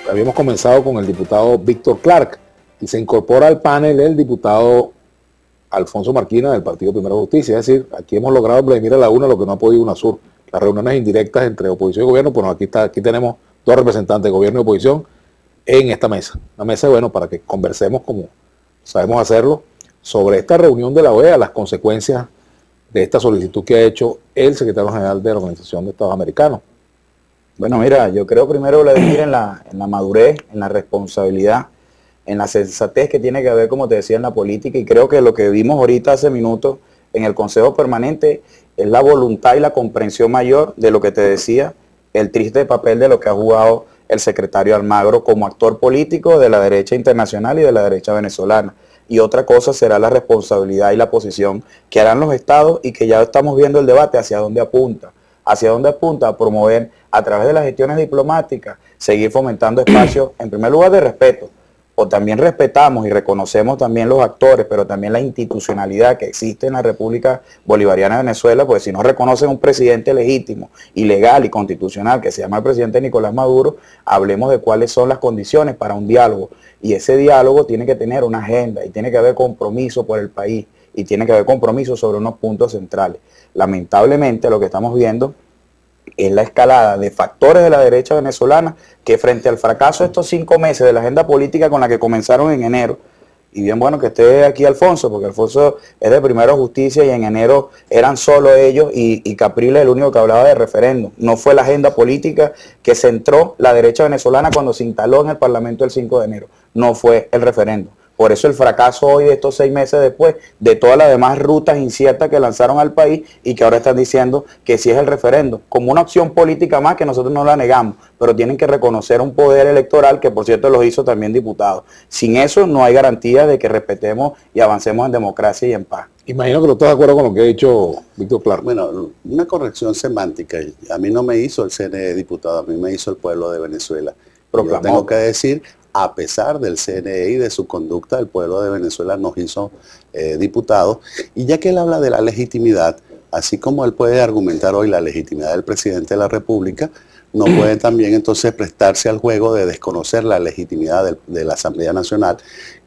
Habíamos comenzado con el diputado Víctor Clark y se incorpora al panel el diputado Alfonso Marquina del Partido Primero Justicia. Es decir, aquí hemos logrado imprimir a la una lo que no ha podido UNASUR. Las reuniones indirectas entre oposición y gobierno, pues aquí tenemos dos representantes de gobierno y oposición en esta mesa. Una mesa, bueno, para que conversemos como sabemos hacerlo sobre esta reunión de la OEA, las consecuencias de esta solicitud que ha hecho el secretario general de la Organización de Estados Americanos. Bueno, mira, yo creo primero, Vladimir, en la madurez, en la responsabilidad, en la sensatez que tiene que haber, como te decía, en la política, y creo que lo que vimos ahorita hace minutos en el Consejo Permanente es la voluntad y la comprensión mayor de lo que te decía, el triste papel de lo que ha jugado el secretario Almagro como actor político de la derecha internacional y de la derecha venezolana. Y otra cosa será la responsabilidad y la posición que harán los estados, y que ya estamos viendo el debate hacia dónde apunta. Hacia dónde apunta a promover a través de las gestiones diplomáticas, seguir fomentando espacios, en primer lugar, de respeto. O también respetamos y reconocemos también los actores, pero también la institucionalidad que existe en la República Bolivariana de Venezuela, pues si no reconocen un presidente legítimo y legal y constitucional que se llama el presidente Nicolás Maduro, hablemos de cuáles son las condiciones para un diálogo. Y ese diálogo tiene que tener una agenda y tiene que haber compromiso por el país y tiene que haber compromiso sobre unos puntos centrales. Lamentablemente lo que estamos viendo es la escalada de factores de la derecha venezolana que, frente al fracaso de estos 5 meses de la agenda política con la que comenzaron en enero, y bien bueno que esté aquí Alfonso, porque Alfonso es de Primero Justicia y en enero eran solo ellos y Capriles el único que hablaba de referéndum. No fue la agenda política que centró la derecha venezolana cuando se instaló en el Parlamento el 5 de enero, no fue el referéndum. Por eso el fracaso hoy de estos 6 meses después de todas las demás rutas inciertas que lanzaron al país y que ahora están diciendo que sí es el referéndum, como una opción política más que nosotros no la negamos, pero tienen que reconocer un poder electoral que, por cierto, los hizo también diputados. Sin eso no hay garantía de que respetemos y avancemos en democracia y en paz. Imagino que no estás de acuerdo con lo que ha dicho Víctor Clark. Bueno, una corrección semántica. A mí no me hizo el CNE diputado, a mí me hizo el pueblo de Venezuela. Yo tengo que decir, a pesar del CNE y de su conducta, el pueblo de Venezuela nos hizo diputados. Y ya que él habla de la legitimidad, así como él puede argumentar hoy la legitimidad del presidente de la República, no puede también entonces prestarse al juego de desconocer la legitimidad de la Asamblea Nacional,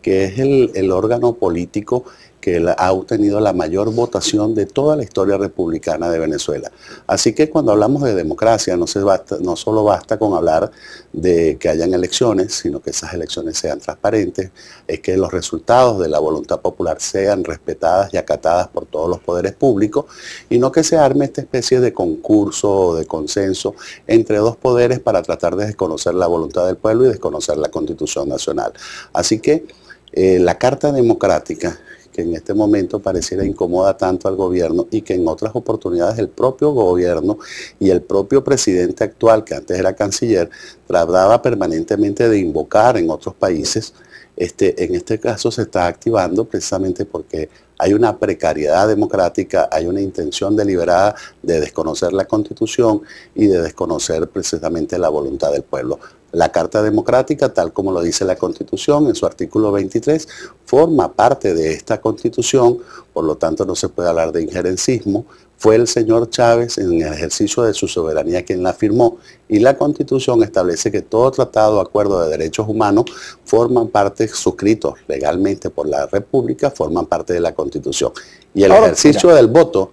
que es el órgano político que ha obtenido la mayor votación de toda la historia republicana de Venezuela. Así que cuando hablamos de democracia no solo basta con hablar de que hayan elecciones, sino que esas elecciones sean transparentes, es que los resultados de la voluntad popular sean respetadas y acatadas por todos los poderes públicos, y no que se arme esta especie de concurso o de consenso entre dos poderes para tratar de desconocer la voluntad del pueblo y desconocer la Constitución Nacional. Así que la Carta Democrática, que en este momento pareciera incomoda tanto al gobierno y que en otras oportunidades el propio gobierno y el propio presidente actual, que antes era canciller, trataba permanentemente de invocar en otros países, en este caso se está activando precisamente porque hay una precariedad democrática, hay una intención deliberada de desconocer la Constitución y de desconocer precisamente la voluntad del pueblo. La Carta Democrática, tal como lo dice la Constitución en su artículo 23, forma parte de esta Constitución, por lo tanto no se puede hablar de injerencismo. Fue el señor Chávez, en el ejercicio de su soberanía, quien la firmó, y la Constitución establece que todo tratado o acuerdo de derechos humanos forman parte, suscritos legalmente por la República, forman parte de la Constitución. Y el ejercicio del voto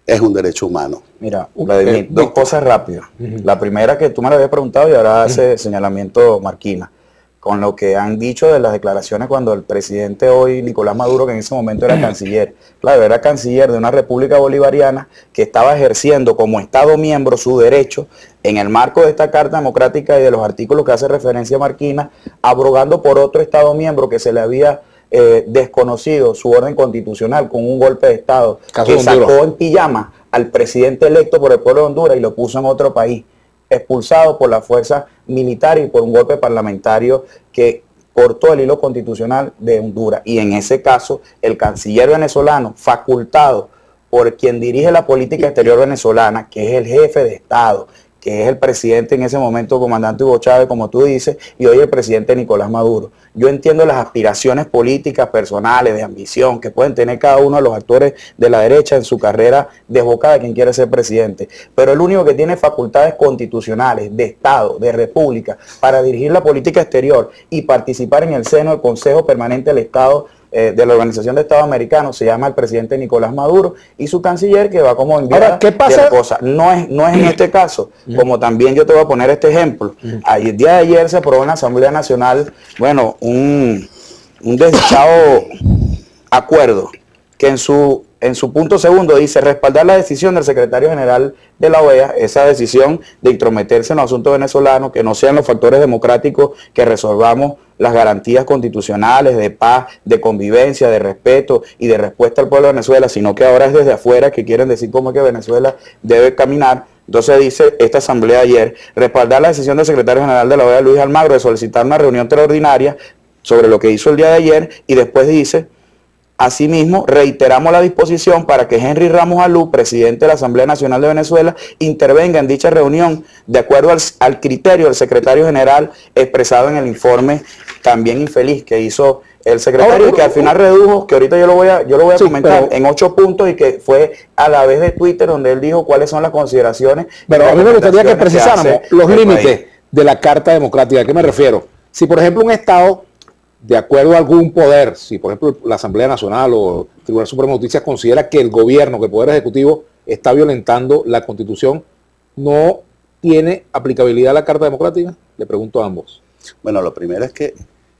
es un derecho humano. Mira, Vladimir, dos cosas rápidas. La primera, que tú me la habías preguntado y ahora hace señalamiento Marquina, con lo que han dicho de las declaraciones cuando el presidente hoy, Nicolás Maduro, que en ese momento era canciller, claro, era canciller de una república bolivariana que estaba ejerciendo como Estado miembro su derecho en el marco de esta Carta Democrática y de los artículos que hace referencia a Marquina, abrogando por otro Estado miembro que se le había desconocido su orden constitucional con un golpe de Estado que sacó en pijama al presidente electo por el pueblo de Honduras y lo puso en otro país, expulsado por la fuerza militar y por un golpe parlamentario que cortó el hilo constitucional de Honduras. Y en ese caso, el canciller venezolano, facultado por quien dirige la política exterior venezolana, que es el jefe de Estado, que es el presidente en ese momento, comandante Hugo Chávez, como tú dices, y hoy el presidente Nicolás Maduro. Yo entiendo las aspiraciones políticas, personales, de ambición, que pueden tener cada uno de los actores de la derecha en su carrera desbocada de quien quiere ser presidente, pero el único que tiene facultades constitucionales, de Estado, de República, para dirigir la política exterior y participar en el seno del Consejo Permanente del Estado de la Organización de Estados Americanos, se llama el presidente Nicolás Maduro, y su canciller, que va como enviada. Ahora, ¿qué pasa? De la cosa. No es en este caso, como también yo te voy a poner este ejemplo. El día de ayer se aprobó en la Asamblea Nacional, bueno, un desdichado acuerdo que en su punto segundo dice respaldar la decisión del secretario general de la OEA, esa decisión de intrometerse en los asuntos venezolanos, que no sean los factores democráticos que resolvamos las garantías constitucionales de paz, de convivencia, de respeto y de respuesta al pueblo de Venezuela, sino que ahora es desde afuera que quieren decir cómo es que Venezuela debe caminar. Entonces dice esta asamblea ayer, respaldar la decisión del secretario general de la OEA, Luis Almagro, de solicitar una reunión extraordinaria sobre lo que hizo el día de ayer, y después dice: asimismo, reiteramos la disposición para que Henry Ramos Alú, presidente de la Asamblea Nacional de Venezuela, intervenga en dicha reunión de acuerdo al criterio del secretario general expresado en el informe también infeliz que hizo el secretario, y que al final redujo, que ahorita yo lo voy a comentar, en 8 puntos, y que fue a la vez de Twitter donde él dijo cuáles son las consideraciones. Pero a mí me gustaría que precisáramos los límites de la Carta Democrática. ¿A qué me refiero? Si, por ejemplo, un Estado, de acuerdo a algún poder, si por ejemplo la Asamblea Nacional o el Tribunal Supremo de Justicia considera que el gobierno, que el Poder Ejecutivo está violentando la Constitución, ¿no tiene aplicabilidad a la Carta Democrática? Le pregunto a ambos. Bueno, lo primero es que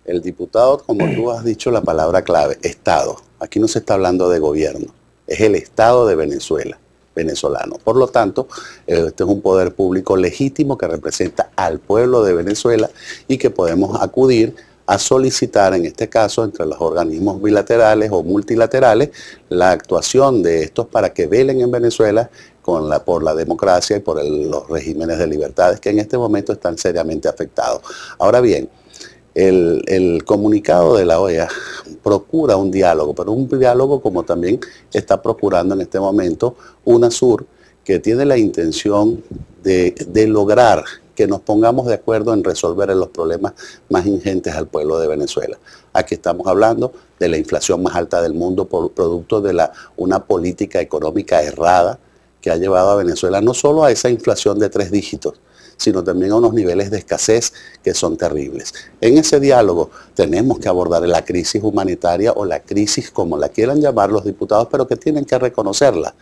el diputado, como tú has dicho la palabra clave, Estado. Aquí no se está hablando de gobierno, es el Estado de Venezuela, venezolano. Por lo tanto, este es un poder público legítimo que representa al pueblo de Venezuela y que podemos acudir a solicitar, en este caso, entre los organismos bilaterales o multilaterales, la actuación de estos para que velen en Venezuela por la democracia y por los regímenes de libertades que en este momento están seriamente afectados. Ahora bien, el comunicado de la OEA procura un diálogo, pero un diálogo como también está procurando en este momento UNASUR, que tiene la intención de lograr que nos pongamos de acuerdo en resolver los problemas más ingentes al pueblo de Venezuela. Aquí estamos hablando de la inflación más alta del mundo por producto de una política económica errada que ha llevado a Venezuela no solo a esa inflación de 3 dígitos, sino también a unos niveles de escasez que son terribles. En ese diálogo tenemos que abordar la crisis humanitaria o la crisis como la quieran llamar los diputados, pero que tienen que reconocerla,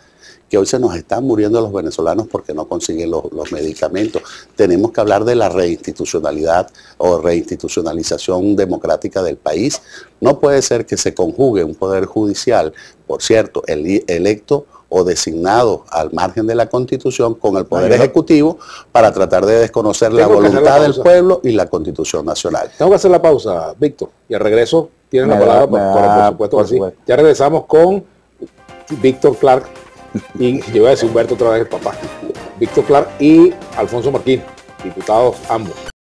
que hoy se nos están muriendo los venezolanos porque no consiguen los medicamentos. Tenemos que hablar de la reinstitucionalidad o reinstitucionalización democrática del país. No puede ser que se conjugue un poder judicial, por cierto, electo o designado al margen de la Constitución, con el Poder Ejecutivo para tratar de desconocer la voluntad del pueblo y la Constitución nacional. Tengo que hacer la pausa, Víctor, y al regreso tienen la palabra, por supuesto. Ya regresamos con Víctor Clark, y yo voy a decir Humberto otra vez, el papá. Víctor Clark y Alfonso Marquín, diputados ambos.